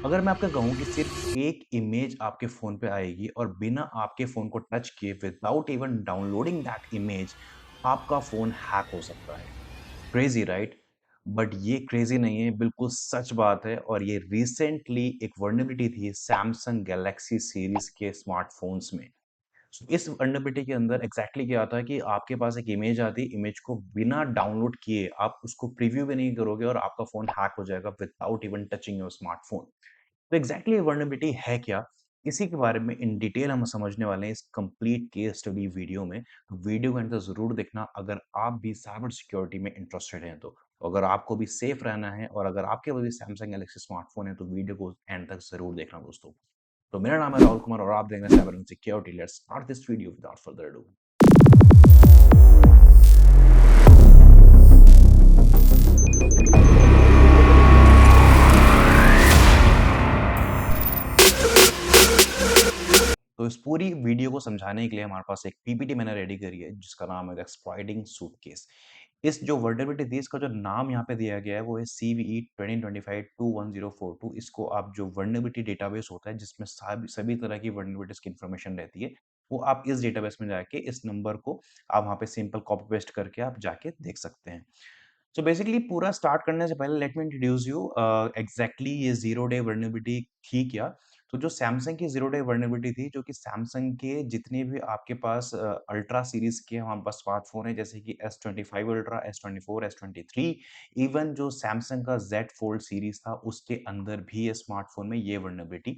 अगर मैं आपको कहूँ कि सिर्फ एक इमेज आपके फ़ोन पे आएगी और बिना आपके फ़ोन को टच किए without even downloading that image आपका फ़ोन हैक हो सकता है। Crazy right? बट ये क्रेज़ी नहीं है, बिल्कुल सच बात है और ये रिसेंटली एक वल्नरेबिलिटी थी सैमसंग गैलेक्सी सीरीज़ के स्मार्टफ़ोन्स में। इस वल्नरेबिलिटी के अंदर एग्ज़ैक्टली क्या आता है कि आपके पास एक इमेज आती है, इमेज को बिना डाउनलोड किए आप उसको प्रीव्यू भी नहीं करोगे और आपका फ़ोन हैक हो जाएगा without even touching your smartphone. तो एग्जैक्टली वल्नरेबिलिटी है क्या? इसी के बारे में इन डिटेल हम समझने वाले हैं इस कंप्लीट केस स्टडी वीडियो में। तो वीडियो को एंड तक ज़रूर देखना अगर आप भी साइबर सिक्योरिटी में इंटरेस्टेड हैं तो। अगर आपको भी सेफ रहना है और अगर आपके पास भी सैमसंग गैलेक्सी स्मार्टफ़ोन है तो वीडियो को एंड तक ज़रूर देखना दोस्तों। तो मेरा नाम है राहुल कुमार और आप देख रहे हैं cyber and security. Let's start this video without further ado. तो इस पूरी वीडियो को समझाने के लिए हमारे पास एक पीपीटी मैंने रेडी करी है जिसका नाम है एक्सप्लॉइटिंग सूटकेस। इस जो वर्नेबिलिटी थी इसका जो नाम यहाँ पे दिया गया है वो है CVE 2025-21042। इसको आप जो वर्नेबिलिटी डेटाबेस होता है जिसमें सभी सभी तरह की वर्नेबिलिटीज की इंफॉर्मेशन रहती है वो आप इस डेटाबेस में जाके इस नंबर को आप वहाँ पे सिंपल कॉपी पेस्ट करके आप जाके देख सकते हैं। सो बेसिकली पूरा स्टार्ट करने से पहले let me introduce you exactly ये जीरो डे वर्नेबिलिटी थी क्या। तो जो सैमसंग की जीरो डे वर्नेबिलिटी थी जो कि सैमसंग के जितने भी आपके पास अल्ट्रा सीरीज के हमारे पास स्मार्टफोन है जैसे कि S25 ultra, S24, S23, even जो सैमसंग का Z फोल्ड सीरीज था उसके अंदर भी ये स्मार्टफोन में ये वर्नेबिलिटी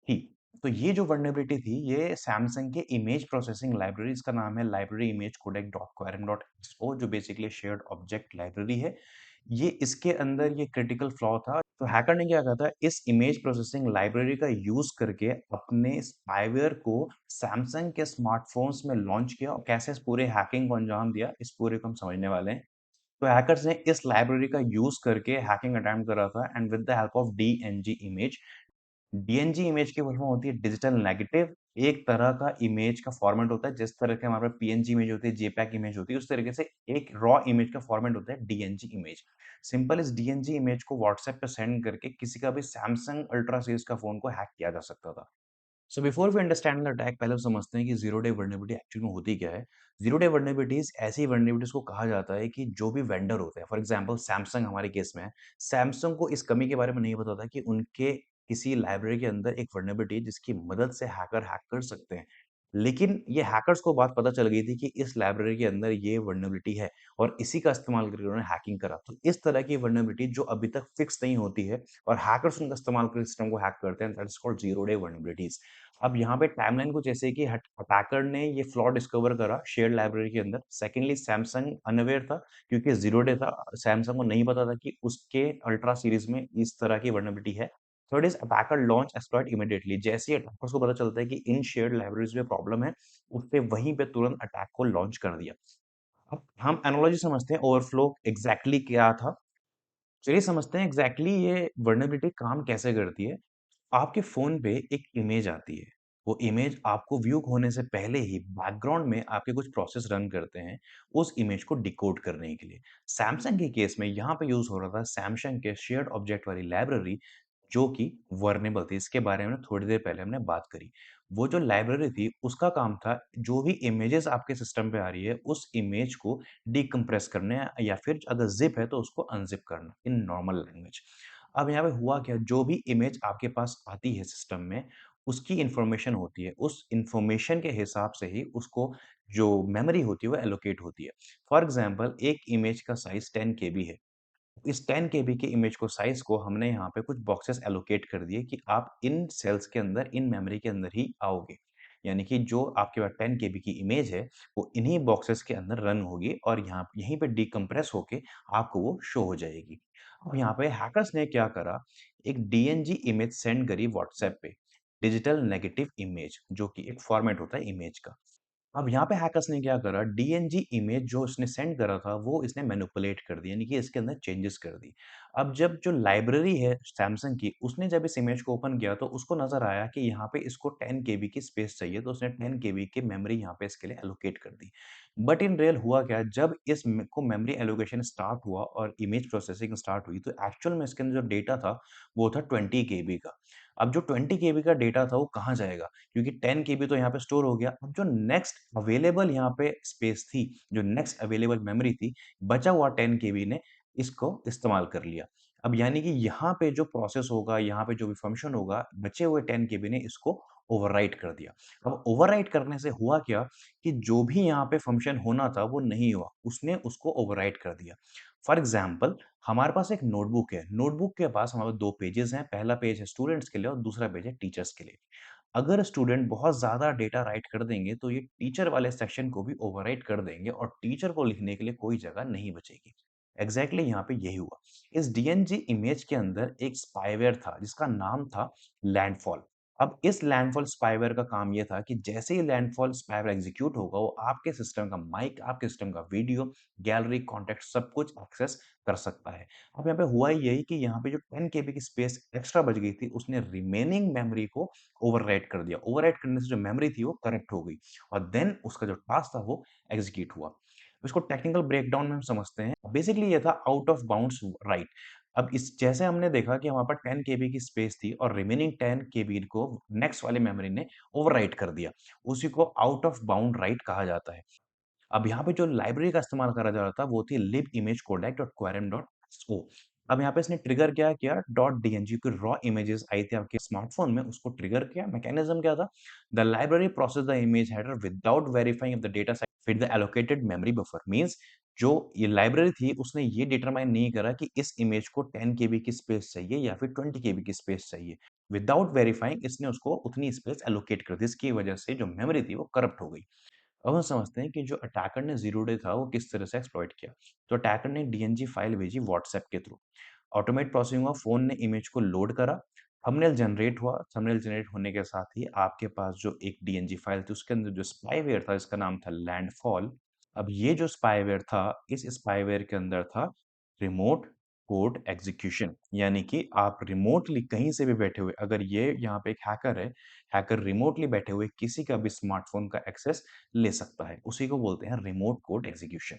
थी। तो ये जो वर्नेबिलिटी थी ये सैमसंग के इमेज प्रोसेसिंग लाइब्रेरी, इसका नाम है library image codec dot Quram dot expo जो बेसिकली शेयर्ड ऑब्जेक्ट लाइब्रेरी है। ये इसके अंदर ये क्रिटिकल फ्लॉ था। तो हैकर ने क्या कहा था इस इमेज प्रोसेसिंग लाइब्रेरी का यूज करके अपने स्पाईवेयर को सैमसंग के स्मार्टफोन्स में लॉन्च किया और कैसे इस पूरे हैकिंग को अंजाम दिया इस पूरे को हम समझने वाले हैं। तो हैकर्स ने इस लाइब्रेरी का यूज करके हैकिंग अटेम्प्ट करा था and with the help of DNG image. DNG image की फुल फॉर्म होती है डिजिटल नेगेटिव। एक तरह का इमेज का फॉर्मेट होता है जिस तरह के हमारे पास पीएनजी इमेज होती है, जेपीईजी इमेज होती है, उस तरीके से एक रॉ इमेज का फॉर्मेट होता है डीएनजी इमेज। सिंपल इस डीएनजी इमेज को व्हाट्सएप पे सेंड करके किसी का भी सैमसंग अल्ट्रा सीरीज का फोन को हैक किया जा सकता था। So before we understand the attack पहले हम समझते हैं कि जीरो डे वल्नरेबिलिटी एक्चुअली में होती क्या है। जीरो डे वल्नरेबिलिटीज ऐसी वल्नरेबिलिटीज को कहा जाता है कि जो भी वेंडर होते हैं फॉर एग्जांपल सैमसंग हमारे केस में है, सैमसंग को इस कमी के बारे में नहीं पता था कि उनके किसी लाइब्रेरी के अंदर एक वल्नरेबिलिटी है जिसकी मदद से हैकर हैक कर सकते हैं। लेकिन ये हैकर्स को बात पता चल गई थी कि इस लाइब्रेरी के अंदर ये वल्नरेबिलिटी है और इसी का इस्तेमाल करके उन्होंने हैकिंग करा। तो इस तरह की वल्नरेबिलिटी जो अभी तक फिक्स नहीं होती है और हैकर्स उनका इस्तेमाल करके सिस्टम को हैक करते हैं, that is called zero day vulnerabilities. अब यहाँ पे टाइमलाइन कुछ ऐसे है कि अटैकर ने ये फ्लॉ डिस्कवर करा शेयर्ड लाइब्रेरी के अंदर। सेकेंडली सैमसंग अनअवेयर था क्योंकि जीरो डे था, सैमसंग को नहीं पता था कि उसके अल्ट्रा सीरीज में इस तरह की वर्नेबिलिटी है। Third is attacker launch exploit immediately. जैसे ही अटैकर्स को पता चलता है कि इन शेयर्ड लाइब्रेरीज में प्रॉब्लम है, उसने वहीं पे तुरंत अटैक को लॉन्च कर दिया। अब हम एनालॉजी समझते हैं ओवरफ्लो एग्जैक्टली क्या था। चलिए समझते हैं एग्जैक्टली ये वर्नेबिलिटी काम कैसे करती है। आपके फ़ोन पे एक इमेज आती है। वो इमेज आपको व्यू होने से पहले ही बैकग्राउंड में आपके कुछ प्रोसेस रन करते हैं, उस इमेज को डिकोड करने के लिए। सैमसंग के केस में यहाँ पे यूज़ हो रहा था सैमसंग के शेयर्ड ऑब्जेक्ट वाली लाइब्रेरी जो कि वर्नेबल थी। इसके बारे में थोड़ी देर पहले हमने बात करी। वो जो लाइब्रेरी थी उसका काम था जो भी इमेजेस आपके सिस्टम पे आ रही है, उस इमेज को डिकम्प्रेस करना या फिर अगर ज़िप है तो उसको अनज़िप करना इन नॉर्मल लैंग्वेज। अब यहाँ पे हुआ क्या, जो भी इमेज आपके पास आती है सिस्टम में, उसकी इन्फॉर्मेशन होती है। उस इन्फॉर्मेशन के हिसाब से ही उसको जो मेमोरी होती है वो एलोकेट होती है। फॉर एग्ज़ाम्पल एक इमेज का साइज़ 10 केबी है। इस 10 केबी के इमेज को साइज़ को हमने यहाँ पे कुछ बॉक्सेस एलोकेट कर दिए कि आप इन सेल्स के अंदर, इन मेमोरी के अंदर ही आओगे। यानी कि जो आपके पास 10 केबी की इमेज है, वो इन्हीं बॉक्सेस के अंदर रन होगी और यहाँ यहीं पे डिकम्प्रेस होके आपको वो शो हो जाएगी। अब यहाँ पे हैकर्स ने क्या करा, एक डीएनजी इमेज सेंड करी व्हाट्सएप पे, डिजिटल नेगेटिव इमेज जो कि एक फॉर्मेट होता है इमेज का। अब यहाँ पे हैकर्स ने क्या करा, डीएनजी इमेज जो उसने सेंड करा था वो इसने मैनिपुलेट कर दी, यानी कि इसके अंदर चेंजेस कर दी। अब जब जो लाइब्रेरी है सैमसंग की उसने जब इस इमेज को ओपन किया तो उसको नजर आया कि यहाँ पे इसको 10 केबी की स्पेस चाहिए, तो उसने 10 केबी की मेमोरी यहाँ पे इसके लिए एलोकेट कर दी। बट इन रियल हुआ क्या, जब को मेमोरी एलोकेशन स्टार्ट हुआ और इमेज प्रोसेसिंग स्टार्ट हुई तो एक्चुअल में इसके अंदर जो डेटा था वो था 20 केबी का। अब जो 20 केबी का डेटा था वो कहाँ जाएगा? क्योंकि 10 केबी तो यहाँ पे स्टोर हो गया। अब जो नेक्स्ट अवेलेबल यहाँ पे स्पेस थी, जो नेक्स्ट अवेलेबल मेमोरी थी, बचा हुआ 10 केबी ने इसको इस्तेमाल कर लिया। अब यानी कि यहाँ पे जो प्रोसेस होगा, यहाँ पे जो भी फंक्शन होगा, बचे हुए 10 केबी ने इसको ओवरराइट कर दिया। अब ओवरराइट करने से हुआ क्या कि जो भी यहाँ पे फंक्शन होना था वो नहीं हुआ, उसने उसको ओवरराइट कर दिया। फॉर एग्जाम्पल हमारे पास एक नोटबुक है, नोटबुक के पास हमारे 2 पेजेज़ हैं, पहला पेज है स्टूडेंट्स के लिए और दूसरा पेज है टीचर्स के लिए। अगर स्टूडेंट बहुत ज़्यादा डेटा राइट कर देंगे तो ये टीचर वाले सेक्शन को भी ओवरराइट कर देंगे और टीचर को लिखने के लिए कोई जगह नहीं बचेगी। एग्जैक्टली यहाँ पे यही हुआ। इस डीएनजी इमेज के अंदर एक स्पाईवेयर था जिसका नाम था लैंडफॉल। अब इस लैंडफॉल स्पाईवेयर का काम ये था कि जैसे ही लैंडफॉल स्पाईवेयर एग्जीक्यूट होगा वो आपके सिस्टम का माइक, आपके सिस्टम का वीडियो, गैलरी, कॉन्टैक्ट सब कुछ एक्सेस कर सकता है। अब यहाँ पे हुआ ही यही कि यहाँ पे जो 10 केबी की स्पेस एक्स्ट्रा बच गई थी उसने रिमेनिंग मेमोरी को ओवरराइट कर दिया। ओवरराइट करने से जो मेमोरी थी वो करप्ट हो गई और देन उसका जो टास्क था वो एग्जीक्यूट हुआ। इसको टेक्निकल ब्रेकडाउन में हम समझते हैं। बेसिकली ये था आउट ऑफ बाउंड्स राइट। अब इस जैसे हमने देखा कि हमारे पास 10 केबी की स्पेस थी और रिमेनिंग 10 केबी को नेक्स्ट वाली मेमोरी ने ओवरराइट कर दिया। उसी को आउट ऑफ बाउंड राइट कहा जाता है। अब यहाँ पे जो लाइब्रेरी का इस्तेमाल करा जा रहा था वो थी libimageCodec.quarem.xo। अब यहाँ पे इसने ट्रिगर क्या किया, .dng की रॉ इमेजेस आई थी आपके स्मार्टफोन में, उसको ट्रिगर किया। मैकेनिज्म क्या था? The library process the image header without verifying if the data set fit the allocated memory buffer. Means जो ये लाइब्रेरी थी उसने ये डिटरमाइन नहीं करा कि इस इमेज को 10 केबी की स्पेस चाहिए या फिर 20 केबी की स्पेस चाहिए। विदाउट वेरीफाइंग इसने उसको उतनी स्पेस एलोकेट कर दी, जिसकी वजह से जो मेमोरी थी वो करप्ट हो गई। अब हम समझते हैं कि जो अटैकर ने ज़ीरो डे था वो किस तरह से एक्सप्लॉइट किया। तो अटैकर ने डीएनजी फाइल भेजी व्हाट्सएप के थ्रू। ऑटोमेट प्रोसेसिंग हुआ, फ़ोन ने इमेज को लोड करा, थंबनेल जनरेट हुआ। थंबनेल जनरेट होने के साथ ही आपके पास जो एक डीएनजी फाइल थी उसके अंदर जो स्पाईवेयर था जिसका नाम था लैंडफॉल। अब ये जो स्पाईवेयर था, इस स्पाईवेयर के अंदर था रिमोट कोड एग्जीक्यूशन, यानी कि आप रिमोटली कहीं से भी बैठे हुए, अगर ये यहाँ पे एक हैकर है, हैकर रिमोटली बैठे हुए किसी का भी स्मार्टफ़ोन का एक्सेस ले सकता है। उसी को बोलते हैं रिमोट कोड एग्जीक्यूशन।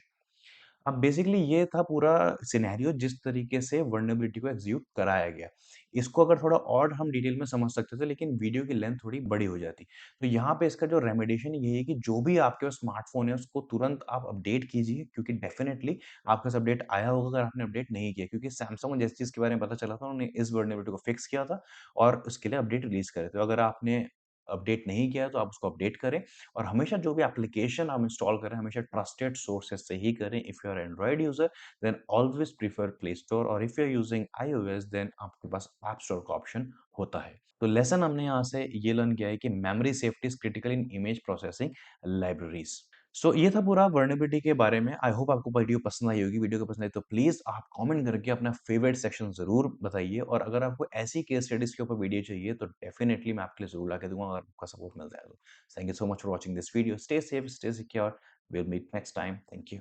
अब बेसिकली ये था पूरा सिनेरियो जिस तरीके से वल्नरेबिलिटी को एग्जीक्यूट कराया गया। इसको अगर थोड़ा और हम डिटेल में समझ सकते थे लेकिन वीडियो की लेंथ थोड़ी बड़ी हो जाती। तो यहाँ पे इसका जो रेमेडिएशन ये है कि जो भी आपके पास स्मार्टफ़ोन है उसको तुरंत आप अपडेट कीजिए, क्योंकि डेफ़िनेटली आपके पास अपडेट आया होगा अगर आपने अपडेट नहीं किया, क्योंकि सैमसंग को जिस चीज़ के बारे में पता चला था उन्होंने इस वल्नरेबिलिटी को फिक्स किया था और उसके लिए अपडेट रिलीज़ करे थे। तो अगर आपने अपडेट नहीं किया है तो आप उसको अपडेट करें और हमेशा जो भी एप्लीकेशन आप इंस्टॉल करें हमेशा ट्रस्टेड सोर्सेस से ही करें। If you are Android user then always prefer Play Store, और if you are using iOS then आपके पास ऐप स्टोर का ऑप्शन होता है। तो लेसन हमने यहाँ से ये लर्न किया है कि memory safety is critical in image processing libraries. So ये था पूरा वर्नेबिलिटी के बारे में। आई होप आपको वीडियो पसंद आई होगी। वीडियो को पसंद आई तो प्लीज़ आप कमेंट करके अपना फेवरेट सेक्शन ज़रूर बताइए, और अगर आपको ऐसी केस स्टडीज़ के ऊपर वीडियो चाहिए तो डेफिनिटली मैं आपके लिए ज़रूर ला के दूँगा, अगर आपका सपोर्ट मिल जाए तो। Thank you so much for watching this video. Stay safe, stay secure. Will meet next time. Thank you.